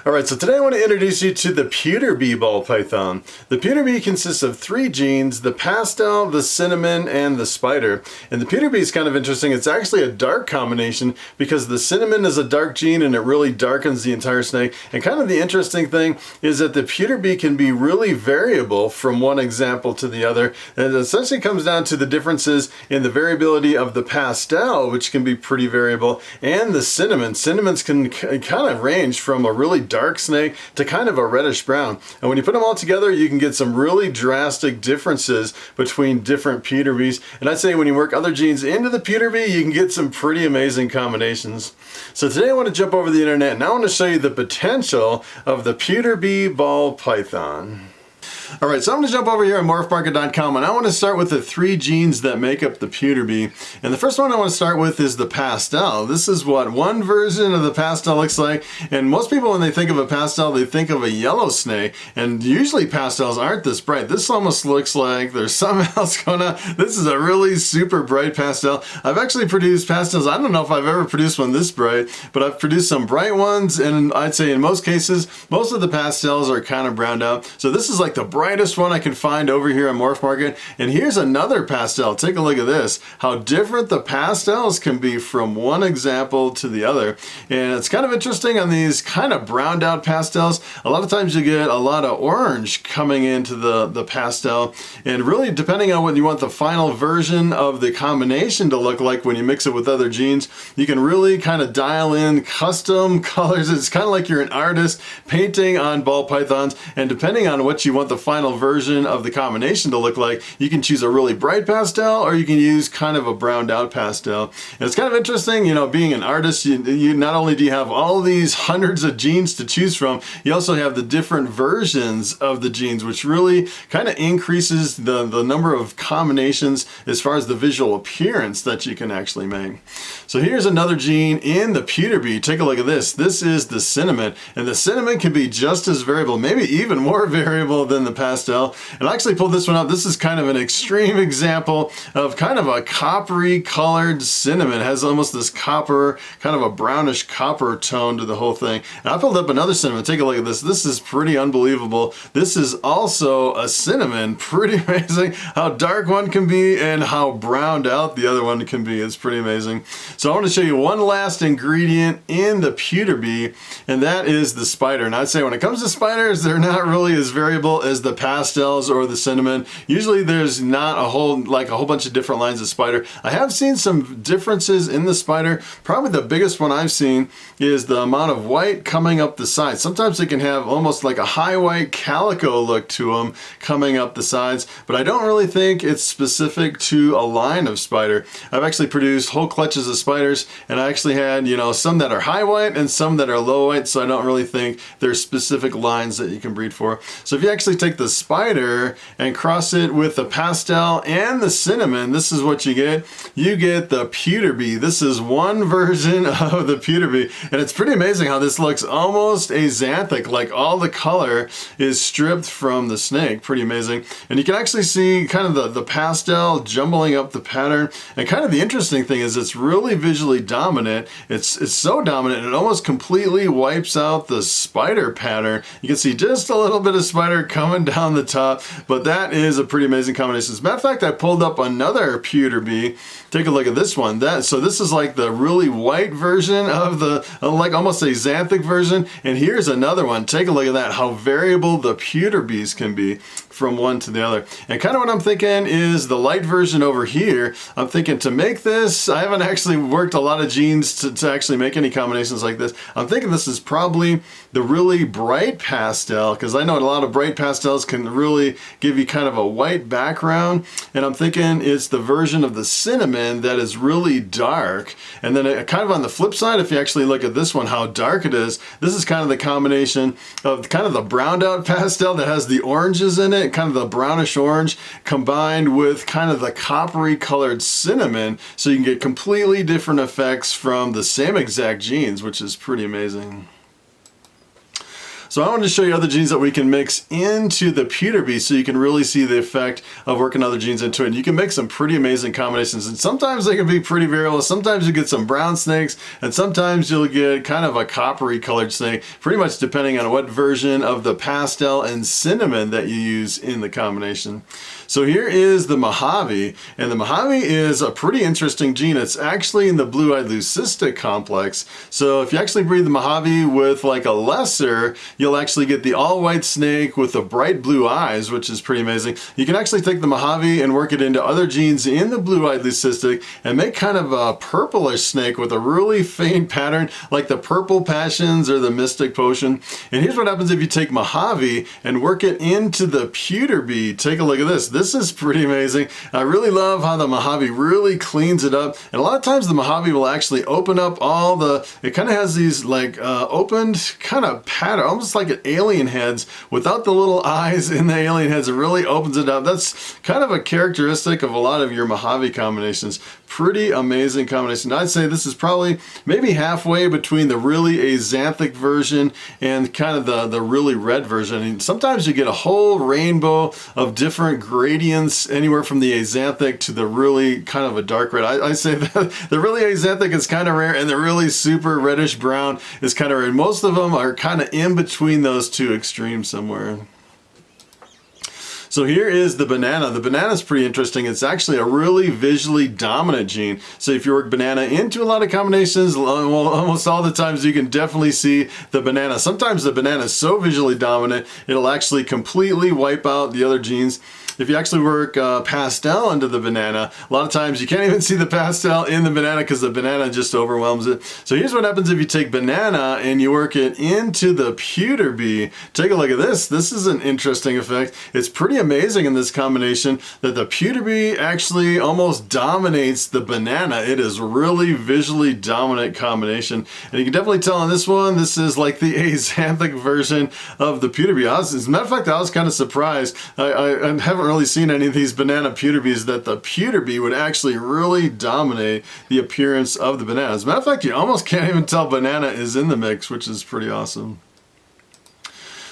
Alright, so today I want to introduce you to the Pewter Bee ball python. The Pewter Bee consists of 3 genes: the pastel, the cinnamon, and the spider. And the Pewter Bee is kind of interesting. It's actually a dark combination because the cinnamon is a dark gene and it really darkens the entire snake. And kind of the interesting thing is that the Pewter Bee can be really variable from one example to the other. And it essentially comes down to the differences in the variability of the pastel, which can be pretty variable, and the cinnamon. Cinnamons can kind of range from a really dark snake to kind of a reddish brown. And when you put them all together, you can get some really drastic differences between different Pewter Bees. And I'd say when you work other genes into the Pewter Bee, you can get some pretty amazing combinations. So today I want to jump over the internet and I want to show you the potential of the Pewter Bee ball python. Alright, so I'm going to jump over here on Morphmarket.com and I want to start with the 3 genes that make up the Pewter Bee. And the first one I want to start with is the pastel. This is what one version of the pastel looks like. And most people, when they think of a pastel, they think of a yellow snake. And usually pastels aren't this bright. This almost looks like there's something else going on. This is a really super bright pastel. I've actually produced pastels. I don't know if I've ever produced one this bright, but I've produced some bright ones. And I'd say in most cases, most of the pastels are kind of browned out. So this is like the brightest one I can find over here on Morphmarket. And here's another pastel. Take a look at this. How different the pastels can be from one example to the other. And it's kind of interesting on these kind of browned out pastels. A lot of times you get a lot of orange coming into the pastel. And really, depending on what you want the final version of the combination to look like when you mix it with other genes, you can really kind of dial in custom colors. It's kind of like you're an artist painting on ball pythons. And depending on what you want the final version of the combination to look like, you can choose a really bright pastel or you can use kind of a browned out pastel. And it's kind of interesting, you know, being an artist, you not only do you have all these hundreds of genes to choose from, you also have the different versions of the genes, which really kind of increases the number of combinations as far as the visual appearance that you can actually make. So here's another gene in the Pewter Bee. Take a look at this. This is the cinnamon, and the cinnamon can be just as variable, maybe even more variable than the pastel. And I actually pulled this one up. This is kind of an extreme example of kind of a coppery colored cinnamon. It has almost this copper, kind of a brownish copper tone to the whole thing. And I pulled up another cinnamon. Take a look at this. This is pretty unbelievable. This is also a cinnamon. Pretty amazing how dark one can be and how browned out the other one can be. It's pretty amazing. So I want to show you one last ingredient in the Pewter Bee, and that is the spider. And I'd say when it comes to spiders, they're not really as variable as the pastels or the cinnamon. Usually there's not a whole bunch of different lines of spider. I have seen some differences in the spider. Probably the biggest one I've seen is the amount of white coming up the sides. Sometimes they can have almost like a high white calico look to them coming up the sides, but I don't really think it's specific to a line of spider. I've actually produced whole clutches of spiders, and I actually had, you know, some that are high white and some that are low white, so I don't really think there's specific lines that you can breed for. So if you actually take the spider and cross it with the pastel and the cinnamon, this is what you get. You get the Pewter Bee. This is one version of the Pewter Bee, and it's pretty amazing how this looks almost axanthic, like all the color is stripped from the snake. Pretty amazing. And you can actually see kind of the pastel jumbling up the pattern. And kind of the interesting thing is it's really visually dominant. It's so dominant it almost completely wipes out the spider pattern. You can see just a little bit of spider coming down the top, but that is a pretty amazing combination. As a matter of fact, I pulled up another Pewter Bee. Take a look at this one. So this is like the really white version of the, like almost a xanthic version. And here's another one. Take a look at that, how variable the Pewter Bees can be from one to the other. And kind of what I'm thinking is the light version over here. I'm thinking to make this, I haven't actually worked a lot of genes to actually make any combinations like this. I'm thinking this is probably the really bright pastel, because I know a lot of bright pastels can really give you kind of a white background. And I'm thinking it's the version of the cinnamon that is really dark. And then kind of on the flip side, if you actually look at this one, how dark it is, this is kind of the combination of kind of the browned out pastel that has the oranges in it, kind of the brownish orange combined with kind of the coppery colored cinnamon, so you can get completely different effects from the same exact genes, which is pretty amazing. So So I wanted to show you other jeans that we can mix into the Pewter Bee so you can really see the effect of working other jeans into it. And you can make some pretty amazing combinations, and sometimes they can be pretty variable. Sometimes you get some brown snakes, and sometimes you'll get kind of a coppery colored snake, pretty much depending on what version of the pastel and cinnamon that you use in the combination. So here is the Mojave, and the Mojave is a pretty interesting gene. It's actually in the blue-eyed leucistic complex. So if you actually breed the Mojave with like a lesser, you'll actually get the all-white snake with the bright blue eyes, which is pretty amazing. You can actually take the Mojave and work it into other genes in the blue-eyed leucistic and make kind of a purplish snake with a really faint pattern like the Purple Passions or the Mystic Potion. And here's what happens if you take Mojave and work it into the Pewter Bee. Take a look at this. This is pretty amazing. I really love how the Mojave really cleans it up. And a lot of times the Mojave will actually open up all the, it kind of has these like opened kind of pattern, almost like an alien heads without the little eyes in the alien heads. It really opens it up. That's kind of a characteristic of a lot of your Mojave combinations. Pretty amazing combination. I'd say this is probably maybe halfway between the really axanthic version and kind of the really red version. And sometimes you get a whole rainbow of different gradients, anywhere from the axanthic to the really kind of a dark red. I say that the really axanthic is kind of rare, and the really super reddish brown is kind of rare. Most of them are kind of in between those two extremes somewhere. So here is the banana. The banana is pretty interesting. It's actually a really visually dominant gene. So if you work banana into a lot of combinations, well, almost all the times you can definitely see the banana. Sometimes the banana is so visually dominant, it'll actually completely wipe out the other genes. If you actually work pastel into the banana, a lot of times you can't even see the pastel in the banana because the banana just overwhelms it. So here's what happens if you take banana and you work it into the Pewter Bee. Take a look at this. This is an interesting effect. It's pretty amazing in this combination that the Pewter Bee actually almost dominates the banana. It is really visually dominant combination. And you can definitely tell on this one, this is like the axanthic version of the Pewter Bee. As a matter of fact, I was kind of surprised. I haven't really seen any of these banana Pewter Bees that the Pewter Bee would actually really dominate the appearance of the banana. As a matter of fact, you almost can't even tell banana is in the mix, which is pretty awesome.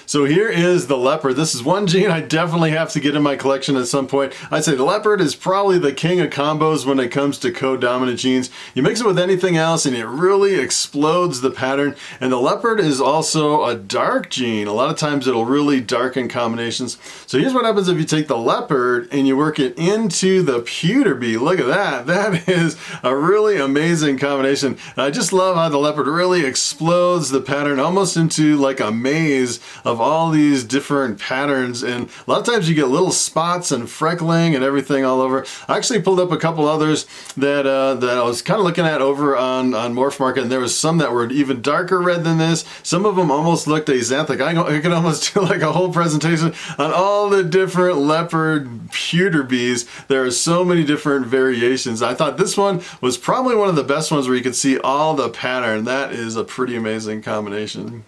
So here is the leopard. This is one gene I definitely have to get in my collection at some point. I'd say the leopard is probably the king of combos when it comes to co-dominant genes. You mix it with anything else and it really explodes the pattern. And the leopard is also a dark gene. A lot of times it'll really darken combinations. So here's what happens if you take the leopard and you work it into the Pewter Bee. Look at that. That is a really amazing combination. And I just love how the leopard really explodes the pattern almost into like a maze of all these different patterns, and a lot of times you get little spots and freckling and everything all over. I actually pulled up a couple others that I was kind of looking at over on Morphmarket, and there was some that were even darker red than this. Some of them almost looked axanthic. I could almost do like a whole presentation on all the different leopard Pewter Bees. There are so many different variations. I thought this one was probably one of the best ones where you could see all the pattern. That is a pretty amazing combination.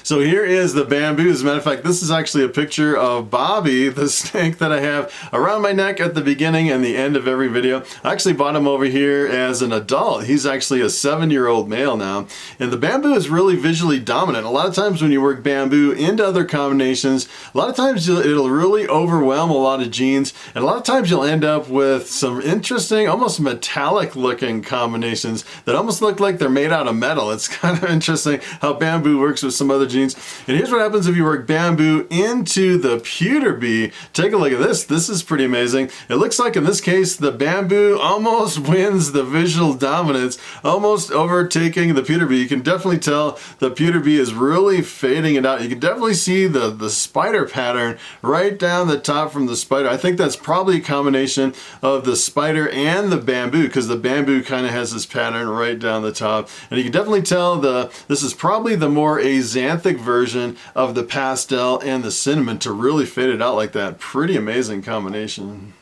So here is the bamboo. As a matter of fact, this is actually a picture of Bobby, the snake that I have around my neck at the beginning and the end of every video. I actually bought him over here as an adult. He's actually a 7-year-old male now. And the bamboo is really visually dominant. A lot of times when you work bamboo into other combinations, a lot of times it'll really overwhelm a lot of genes. And a lot of times you'll end up with some interesting, almost metallic looking combinations that almost look like they're made out of metal. It's kind of interesting how bamboo works with some other genes. And here's what happens if you work bamboo into the Pewter Bee. Take a look at this. This is pretty amazing. It looks like in this case the bamboo almost wins the visual dominance, almost overtaking the Pewter Bee. You can definitely tell the Pewter Bee is really fading it out. You can definitely see the spider pattern right down the top from the spider. I think that's probably a combination of the spider and the bamboo, because the bamboo kind of has this pattern right down the top. And you can definitely tell this is probably the more axanthic version of the pastel and the cinnamon to really fade it out like that. Pretty amazing combination.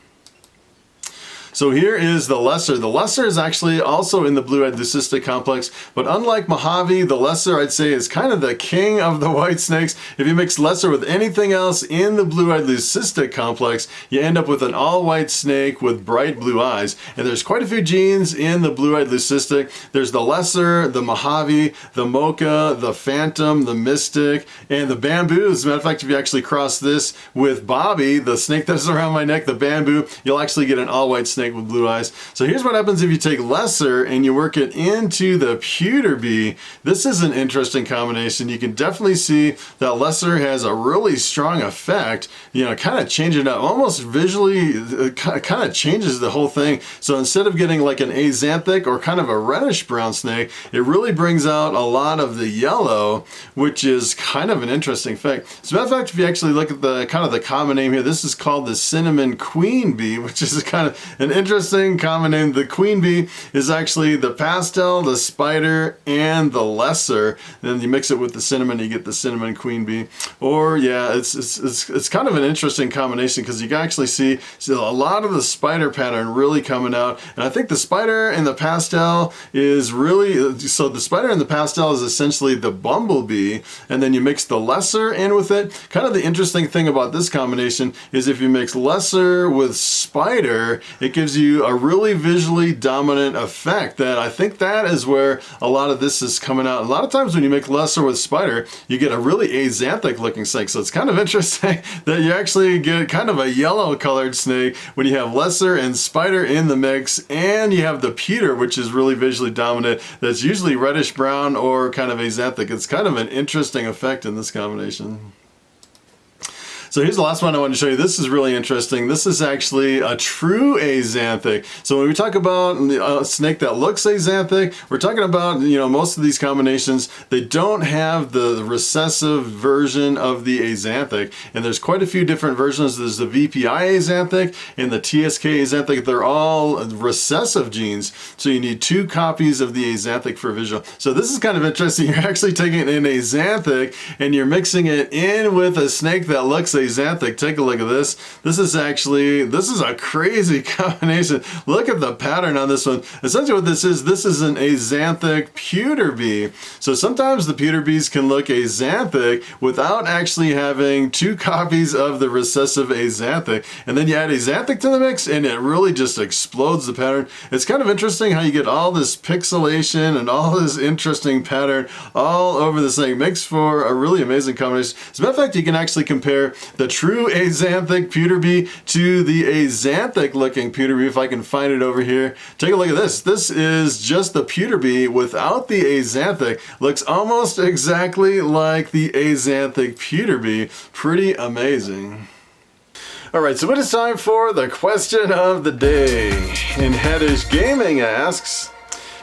So here is the lesser. The lesser is actually also in the blue-eyed leucistic complex, but unlike Mojave, the lesser I'd say is kind of the king of the white snakes. If you mix lesser with anything else in the blue-eyed leucistic complex, you end up with an all-white snake with bright blue eyes. And there's quite a few genes in the blue-eyed leucistic. There's the lesser, the Mojave, the mocha, the phantom, the mystic, and the bamboo. As a matter of fact, if you actually cross this with Bobby, the snake that's around my neck, the bamboo, you'll actually get an all-white snake with blue eyes. So here's what happens if you take lesser and you work it into the Pewter Bee. This is an interesting combination. You can definitely see that lesser has a really strong effect, you know, kind of change it up, almost visually, kind of changes the whole thing. So instead of getting like an axanthic or kind of a reddish brown snake, it really brings out a lot of the yellow, which is kind of an interesting effect. As a matter of fact, if you actually look at the kind of the common name here, this is called the cinnamon queen bee, which is kind of an interesting common name. The queen bee is actually the pastel, the spider, and the lesser. Then you mix it with the cinnamon, you get the cinnamon queen bee. Or yeah, it's kind of an interesting combination because you can actually see a lot of the spider pattern really coming out. And I think the spider and the pastel is really, so the spider and the pastel is essentially the bumblebee, and then you mix the lesser in with it. Kind of the interesting thing about this combination is if you mix lesser with spider, it gives you a really visually dominant effect that I think that is where a lot of this is coming out. A lot of times when you make lesser with spider, you get a really axanthic looking snake. So it's kind of interesting that you actually get kind of a yellow colored snake when you have lesser and spider in the mix, and you have the pewter, which is really visually dominant. That's usually reddish brown or kind of axanthic. It's kind of an interesting effect in this combination. So here's the last one I want to show you. This is really interesting. This is actually a true axanthic. So when we talk about a snake that looks axanthic, we're talking about, you know, most of these combinations, they don't have the recessive version of the axanthic. And there's quite a few different versions. There's the VPI axanthic and the TSK axanthic. They're all recessive genes. So you need 2 copies of the axanthic for visual. So this is kind of interesting. You're actually taking an axanthic and you're mixing it in with a snake that looks axanthic. Take a look at this. This is a crazy combination. Look at the pattern on this one. Essentially what this is an axanthic pewter bee. So sometimes the pewter bees can look axanthic without actually having 2 copies of the recessive axanthic. And then you add axanthic to the mix and it really just explodes the pattern. It's kind of interesting how you get all this pixelation and all this interesting pattern all over this thing. It makes for a really amazing combination. As a matter of fact, you can actually compare the true axanthic pewter bee to the axanthic looking pewter bee. If I can find it over here, take a look at this. This is just the pewter bee without the axanthic. Looks almost exactly like the axanthic pewter bee. Pretty amazing. Alright, so it is time for the question of the day. And Haddish Gaming asks,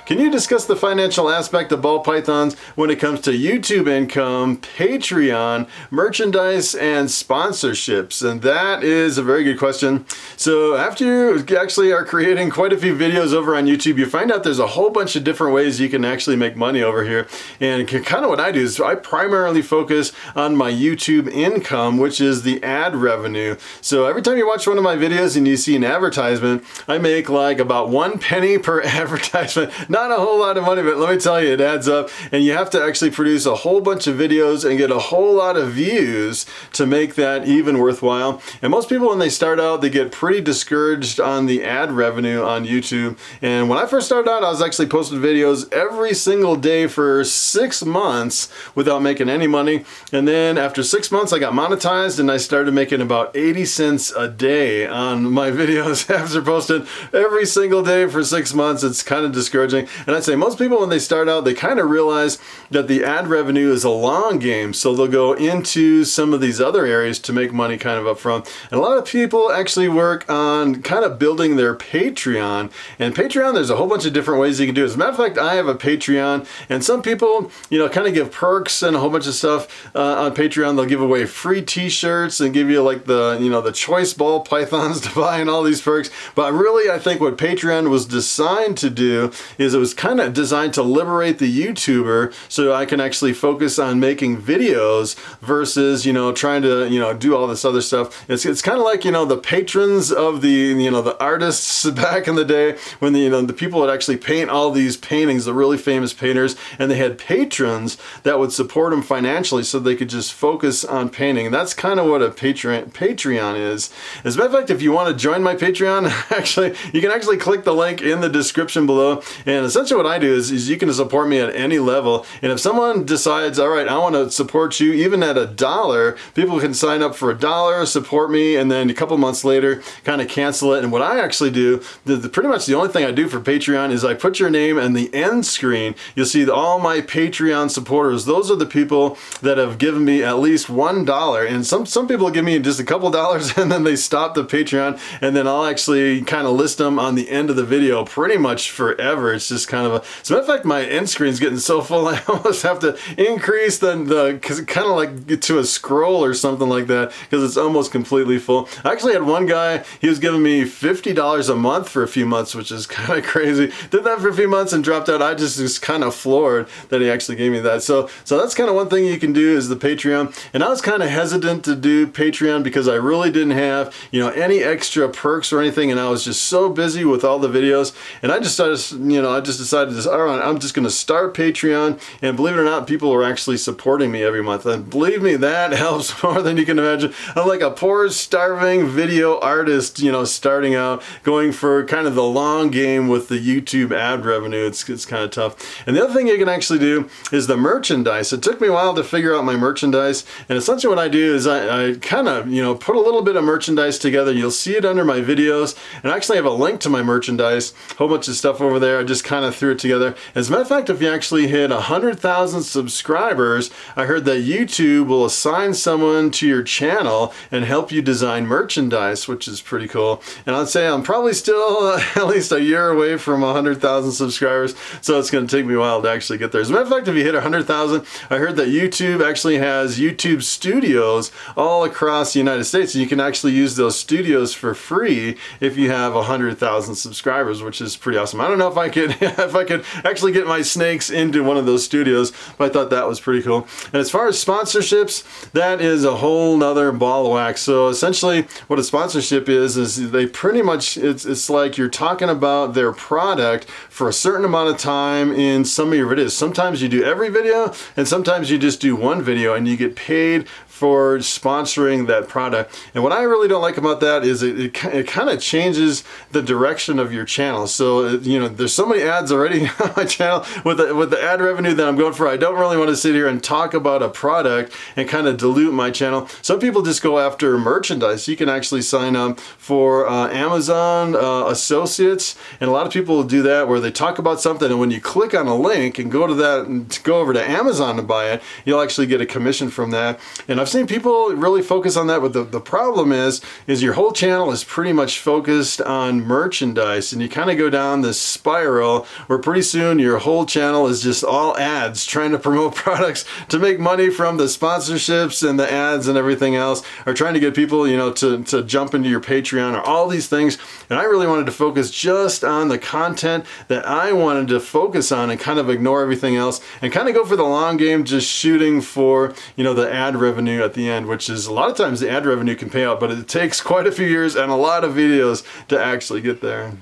can you discuss the financial aspect of ball pythons when it comes to YouTube income, Patreon, merchandise, and sponsorships? And that is a very good question. So after you actually are creating quite a few videos over on YouTube, you find out there's a whole bunch of different ways you can actually make money over here. And kind of what I do is I primarily focus on my YouTube income, which is the ad revenue. So every time you watch one of my videos and you see an advertisement, I make like about 1 penny per advertisement. Not a whole lot of money, but let me tell you, it adds up. And you have to actually produce a whole bunch of videos and get a whole lot of views to make that even worthwhile. And most people, when they start out, they get pretty discouraged on the ad revenue on YouTube. And when I first started out, I was actually posting videos every single day for 6 months without making any money. And then after 6 months, I got monetized and I started making about 80 cents a day on my videos after posting every single day for 6 months. It's kind of discouraging. And I'd say most people, when they start out, they kind of realize that the ad revenue is a long game. So they'll go into some of these other areas to make money kind of up front. And a lot of people actually work on kind of building their Patreon. And Patreon, there's a whole bunch of different ways you can do it. As a matter of fact, I have a Patreon, and some people, you know, kind of give perks and a whole bunch of stuff on Patreon. They'll give away free t-shirts and give you like the, you know, the choice ball pythons to buy and all these perks. But really, I think what Patreon was designed to do is is it was kind of designed to liberate the YouTuber so I can actually focus on making videos versus, you know, trying to, you know, do all this other stuff. It's kind of like, you know, the patrons of the, you know, the artists back in the day when the, you know, the people would actually paint all these paintings, the really famous painters, and they had patrons that would support them financially so they could just focus on painting. And that's kind of what a Patreon is. As a matter of fact, if you want to join my Patreon, actually, you can actually click the link in the description below. And essentially what I do is you can support me at any level. And if someone decides, all right, I want to support you even at $1, people can sign up for $1, support me, and then a couple months later kind of cancel it. And what I actually do, pretty much the only thing I do for Patreon is I put your name in the end screen. You'll see all my Patreon supporters. Those are the people that have given me at least $1. And some people give me just a couple dollars and then they stop the Patreon, and then I'll actually kind of list them on the end of the video pretty much forever. It's just kind of a, as a matter of fact, my end screen's getting so full I almost have to increase the kind of like get to a scroll or something like that because it's almost completely full. I actually had one guy, he was giving me $50 a month for a few months, which is kind of crazy. Did that for a few months and dropped out. I just was kind of floored that he actually gave me that. So that's kind of one thing you can do is the Patreon. And I was kind of hesitant to do Patreon because I really didn't have, you know, any extra perks or anything, and I was just so busy with all the videos. And I just started, you know, I just decided this, all right, I'm just going to start Patreon, and believe it or not, people are actually supporting me every month. And believe me, that helps more than you can imagine. I'm like a poor, starving video artist, you know, starting out, going for kind of the long game with the YouTube ad revenue. It's kind of tough. And the other thing you can actually do is the merchandise. It took me a while to figure out my merchandise, and essentially what I do is I kind of, you know, put a little bit of merchandise together. You'll see it under my videos, and I actually have a link to my merchandise, a whole bunch of stuff over there. I just kind of threw it together. As a matter of fact, if you actually hit 100,000 subscribers, I heard that YouTube will assign someone to your channel and help you design merchandise, which is pretty cool. And I'd say I'm probably still at least a year away from 100,000 subscribers, so it's going to take me a while to actually get there. As a matter of fact, if you hit 100,000, I heard that YouTube actually has YouTube studios all across the United States, and you can actually use those studios for free if you have 100,000 subscribers, which is pretty awesome. I don't know if I could if I could actually get my snakes into one of those studios, but I thought that was pretty cool. And as far as sponsorships, that is a whole nother ball of wax. So essentially what a sponsorship is they pretty much, it's like you're talking about their product for a certain amount of time in some of your videos. Sometimes you do every video, and sometimes you just do one video and you get paid for sponsoring that product. And what I really don't like about that is it kind of changes the direction of your channel. So, you know, there's so many ads already on my channel with the ad revenue that I'm going for. I don't really want to sit here and talk about a product and kind of dilute my channel. Some people just go after merchandise. You can actually sign up for Amazon Associates, and a lot of people will do that where they talk about something, and when you click on a link and go to that and go over to Amazon to buy it, you'll actually get a commission from that. And I've seen people really focus on that, but the problem is your whole channel is pretty much focused on merchandise, and you kind of go down this spiral where pretty soon your whole channel is just all ads trying to promote products to make money from the sponsorships and the ads and everything else, or trying to get people, you know, to jump into your Patreon or all these things. And I really wanted to focus just on the content that I wanted to focus on and kind of ignore everything else and kind of go for the long game, just shooting for, you know, the ad revenue at the end, which is a lot of times the ad revenue can pay out, but it takes quite a few years and a lot of videos to actually get there.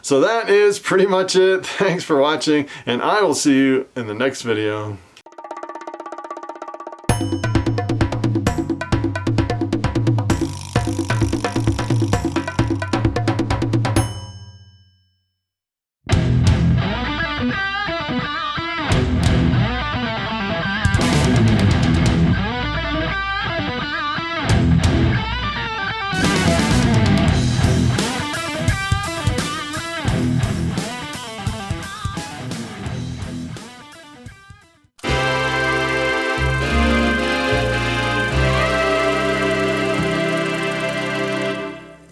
So that is pretty much it. Thanks for watching, and I will see you in the next video.